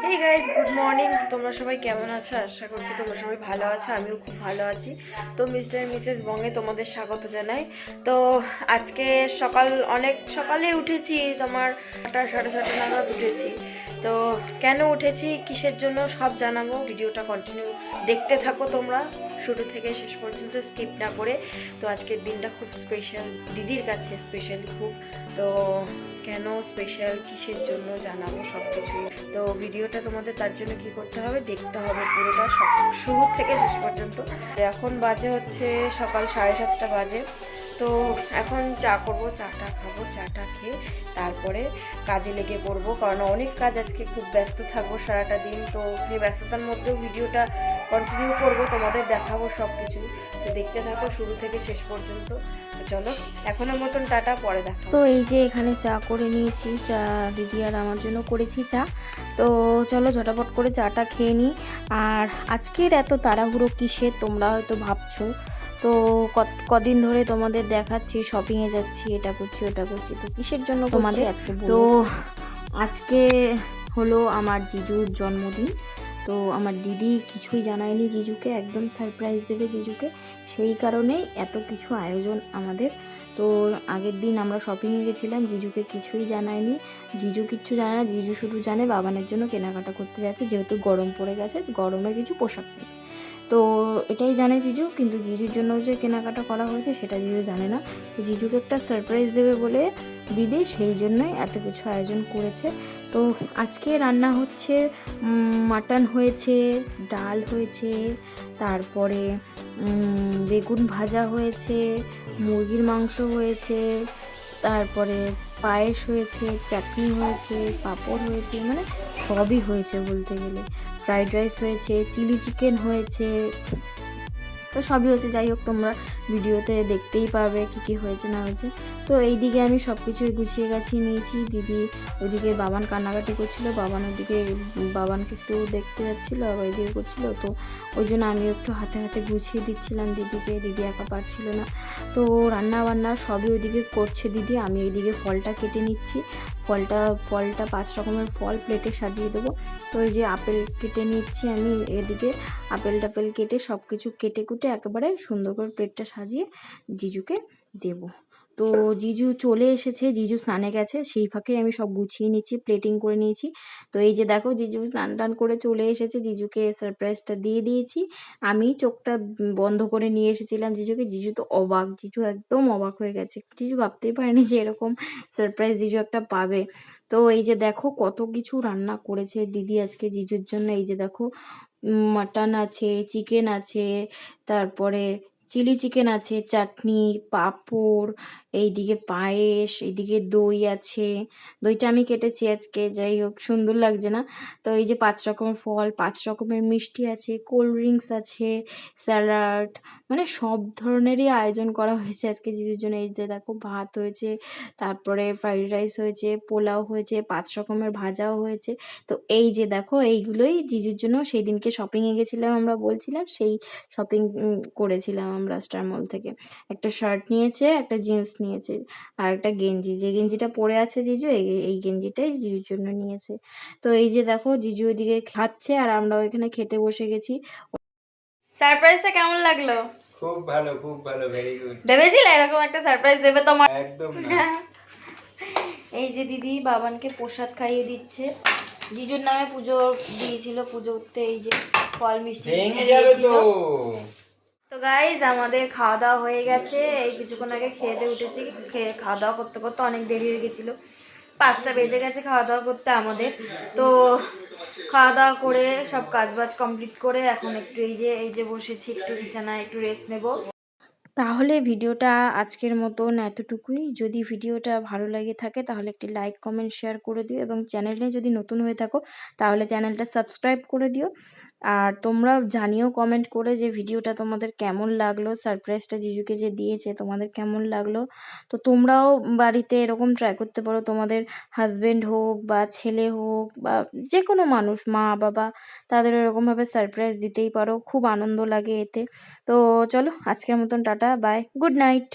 Hey guys, good morning. তোমরা সবাই কেমন আছো? আশা করছি তোমরা সবাই ভালো আছো, আমিও খুব ভালো আছি। তো মিস্টার মিসেস বঙ্গে তোমাদের স্বাগত জানাই। তো আজকে অনেক সকালে উঠেছি, তোমার 6:30 নাগাদ উঠেছি। তো কেন উঠেছি, কিসের জন্য, সব জানাবো। ভিডিওটা কন্টিনিউ দেখতে থাকো তোমরা, শুরু থেকে শেষ পর্যন্ত স্কিপ না করে। তো আজকের দিনটা খুব স্পেশাল, দিদির কাছে স্পেশালি খুব। তো কেন স্পেশাল, কিসের জন্য জানাবো সব কিছুই। তো ভিডিওটা তোমাদের তার জন্য কি করতে হবে, দেখতে হবে পুরোটা শুরু থেকে শেষ পর্যন্ত। এখন বাজে হচ্ছে সকাল 7:30 বাজে। তো এখন চা করবো, চাটা খাবো, চাটা খেয়ে তারপরে কাজে লেগে পড়বো, কারণ অনেক কাজ আজকে, খুব ব্যস্ত থাকবো সারাটা দিন। তো সেই ব্যস্ততার মধ্যেও ভিডিওটা কন্টিনিউ করবো, তোমাদের দেখাবো সব কিছুই। তো দেখতে থাকো শুরু থেকে শেষ পর্যন্ত। তো চলো, এখনের মতন টাটা, পরে দেখাবো। তো এই যে এখানে চা করে নিয়েছি, চা দিদি আর আমার জন্য করেছি চা। তো চলো ঝটাপট করে চাটা খেয়ে নিই। আর আজকের এত তাড়াহুড়ো কিসের তোমরা হয়তো ভাবছো। তো কদিন ধরে তোমাদের দেখাচ্ছি শপিংয়ে যাচ্ছি, এটা করছি ওটা করছি, তো কিসের জন্য তোমাদের আজকে তো আজকে হলো আমার জিজুর জন্মদিন। তো আমার দিদি কিছুই জানায়নি জিজুকে, একদম সারপ্রাইজ দেবে জিজুকে, সেই কারণেই এত কিছু আয়োজন আমাদের। তো আগের দিন আমরা শপিংয়ে গেছিলাম, জিজুকে কিছুই জানায়নি, জিজু কিচ্ছু জানে না, জিজু শুধু জানে বাবানের জন্য কেনাকাটা করতে যাচ্ছে, যেহেতু গরম পড়ে গেছে, গরমে কিছু পোশাক নেই। তো এটাই জানে জিজু, কিন্তু জিজুর জন্য যে কেনাকাটা করা হয়েছে সেটা জিজু জানে না। তো জিজুকে একটা সারপ্রাইজ দেবে বলে দিদি সেই জন্যই এত কিছু আয়োজন করেছে। তো আজকে রান্না হচ্ছে, মাটন হয়েছে, ডাল হয়েছে, তারপরে বেগুন ভাজা হয়েছে, মুরগির মাংস হয়েছে, তারপরে পায়েস হয়েছে, চাটনি হয়েছে, পাঁপড় হয়েছে, মানে সবই হয়েছে বলতে গেলে। ফ্রাইড রাইস হয়েছে, চিলি চিকেন হয়েছে, তো সবই হয়েছে। যাই হোক, তোমরা ভিডিওতে দেখতেই পারবে কী কী হয়েছে না হয়েছে। তো এইদিকে আমি সব কিছুই গুছিয়ে গাছিয়ে নিয়েছি। দিদি ওইদিকে বাবান কান্নাকাটি করছিল, বাবান ওইদিকে বাবানকে একটু দেখতে যাচ্ছিলো, আবার এদিকে করছিলো। তো ওই জন্য আমিও একটু হাতে হাতে গুছিয়ে দিচ্ছিলাম দিদিকে, দিদি একা পারছিল না। তো রান্না বান্না সবই ওইদিকে করছে দিদি, আমি এইদিকে ফলটা কেটে নিচ্ছি। ফলটা 5 রকমের ফল প্লেটে সাজিয়ে দেবো। তো এই যে আপেল কেটে নিচ্ছি আমি এদিকে, আপেল টাপেল কেটে সব কিছু কেটে কুটে একেবারে সুন্দর করে প্লেটটা সাজিয়ে জিজুকে দেব। তো জিজু চলে এসেছে, জিজু স্নানে গেছে, সেই ফাঁকে আমি সব গুছিয়ে নিচ্ছি, প্লেটিং করে নিয়েছি। তো এই যে দেখো জিজু স্নান টান করে চলে এসেছে, জিজুকে সারপ্রাইজটা দিয়ে দিয়েছি। আমি চোখটা বন্ধ করে নিয়ে এসেছিলাম জিজুকে, জিজু তো অবাক, জিজু একদম অবাক হয়ে গেছে, জিজু ভাবতেই পারেনি যে এরকম সারপ্রাইজ জিজু একটা পাবে। তো এই যে দেখো কত কিছু রান্না করেছে দিদি আজকে জিজুর জন্য। এই যে দেখো মাটন আছে, চিকেন আছে, তারপরে চিলি চিকেন আছে, চাটনি, পাঁপড়, এইদিকে পায়েস, এইদিকে দই আছে। দইটা আমি কেটেছি আজকে, যাই হোক সুন্দর লাগছে না। তো এই যে 5 রকমের ফল, 5 রকমের মিষ্টি আছে, কোল্ড ড্রিঙ্কস আছে, স্যালাড, মানে সব ধরনেরই আয়োজন করা হয়েছে আজকে জিজুর জন্য। এই যে দেখো ভাত হয়েছে, তারপরে ফ্রাইড রাইস হয়েছে, পোলাও হয়েছে, 5 রকমের ভাজাও হয়েছে। তো এই যে দেখো এইগুলোই জিজুর জন্য সেই দিনকে শপিংয়ে গেছিলাম, আমরা বলছিলাম সেই শপিং করেছিলাম আমরা স্টার মল থেকে। একটা শার্ট নিয়েছে, একটা জিন্স নিয়েছে, আর একটা গেঞ্জি, যে গেঞ্জিটা পরে আছে জিজু, এই গেঞ্জিটাই জিজুর জন্য নিয়েছে। তো এই যে দেখো জিজু ওইদিকে খাচ্ছে আর আমরা ওইখানে খেতে বসে গেছি। সারপ্রাইজটা কেমন লাগলো? খুব ভালো, খুব ভালো, ভেরি গুড। ভেবেছিলে এরকম একটা সারপ্রাইজ দেবে তোমার? একদম না। এই যে দিদি বাবানকে প্রসাদ খাইয়ে দিচ্ছে, জিজুর নামে পুজো দিয়েছিল, পুজো উঠতে এই যে ফল মিষ্টি ভেঙে যাবে তো। তো গাইজ আমাদের খাওয়া দাওয়া হয়ে গেছে, এই কিছুক্ষণ আগে খেতে উঠেছি, খেয়ে খাওয়া দাওয়া করতে করতে অনেক দেরি হয়ে গেছিলো, 5টা বেজে গেছে খাওয়া দাওয়া করতে আমাদের। তো খাওয়া দাওয়া করে সব কাজ বাজ কমপ্লিট করে এখন একটু এই যে বসেছি, একটু বিছানায় একটু রেস্ট নেব। তাহলে ভিডিওটা আজকের মতন এতটুকুই। যদি ভিডিওটা ভালো লাগে থাকে তাহলে একটি লাইক কমেন্ট শেয়ার করে দিও, এবং চ্যানেলে যদি নতুন হয়ে থাকো তাহলে চ্যানেলটা সাবস্ক্রাইব করে দিও। আর তোমরা জানিও কমেন্ট করে যে ভিডিওটা তোমাদের কেমন লাগলো, সারপ্রাইজটা জিজুকে যে দিয়েছে তোমাদের কেমন লাগলো। তো তোমরাও বাড়িতে এরকম ট্রাই করতে পারো, তোমাদের হাজবেন্ড হোক বা ছেলে হোক বা যে কোনো মানুষ, মা বাবা, তাদের এরকমভাবে সারপ্রাইজ দিতেই পারো, খুব আনন্দ লাগে এতে। তো চলো আজকের মতন টাটা, বাই, গুড নাইট।